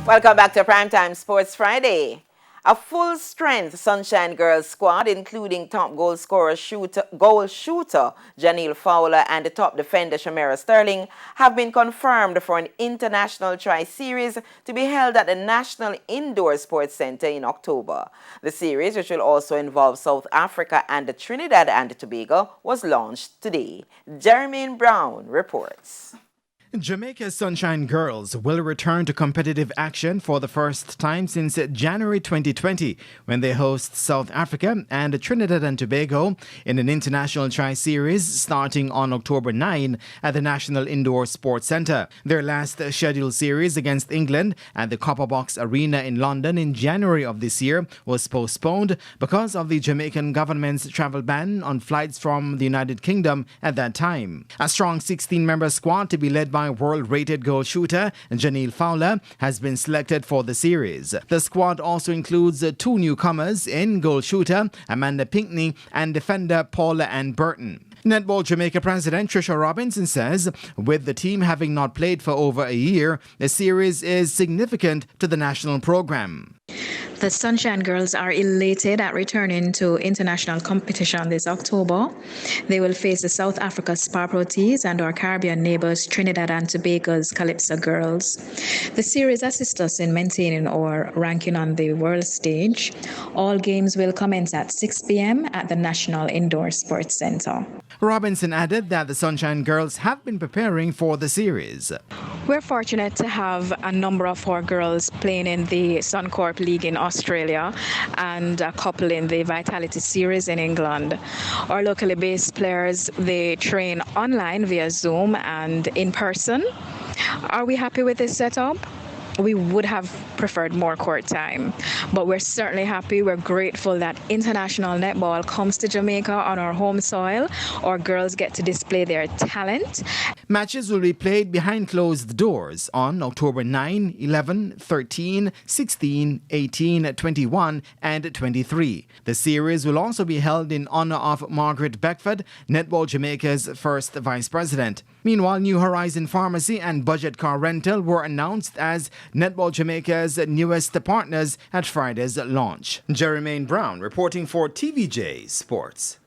Welcome back to Primetime Sports Friday. A full-strength Sunshine Girls squad, including top goal shooter Janelle Fowler and the top defender Shamera Sterling, have been confirmed for an international tri-series to be held at the National Indoor Sports Centre in October. The series, which will also involve South Africa and Trinidad and Tobago, was launched today. Jermaine Brown reports. Jamaica's Sunshine Girls will return to competitive action for the first time since January 2020, when they host South Africa and Trinidad and Tobago in an international tri-series starting on October 9 at the National Indoor Sports Centre. Their last scheduled series against England at the Copper Box Arena in London in January of this year was postponed because of the Jamaican government's travel ban on flights from the United Kingdom at that time. A strong 16-member squad to be led by world-rated goal shooter Janelle Fowler has been selected for the series. The squad also includes two newcomers in goal shooter Amanda Pinckney and defender Paula Ann Burton. Netball Jamaica President Trisha Robinson says, with the team having not played for over a year, the series is significant to the national program. The Sunshine Girls are elated at returning to international competition this October. They will face the South Africa Spar Proteas and our Caribbean neighbors Trinidad and Tobago's Calypso Girls. The series assists us in maintaining our ranking on the world stage. All games will commence at 6 p.m. at the National Indoor Sports Centre. Robinson added that the Sunshine Girls have been preparing for the series. We're fortunate to have a number of our girls playing in the Suncorp League in Australia and a couple in the Vitality Series in England. Our locally based players, they train online via Zoom and in person. Are we happy with this setup? We would have preferred more court time, but we're certainly happy. We're grateful that international netball comes to Jamaica on our home soil. Our girls get to display their talent. Matches will be played behind closed doors on October 9, 11, 13, 16, 18, 21, and 23. The series will also be held in honor of Margaret Beckford, Netball Jamaica's first vice president. Meanwhile, New Horizon Pharmacy and Budget Car Rental were announced as Netball Jamaica's newest partners at Friday's launch. Jermaine Brown reporting for TVJ Sports.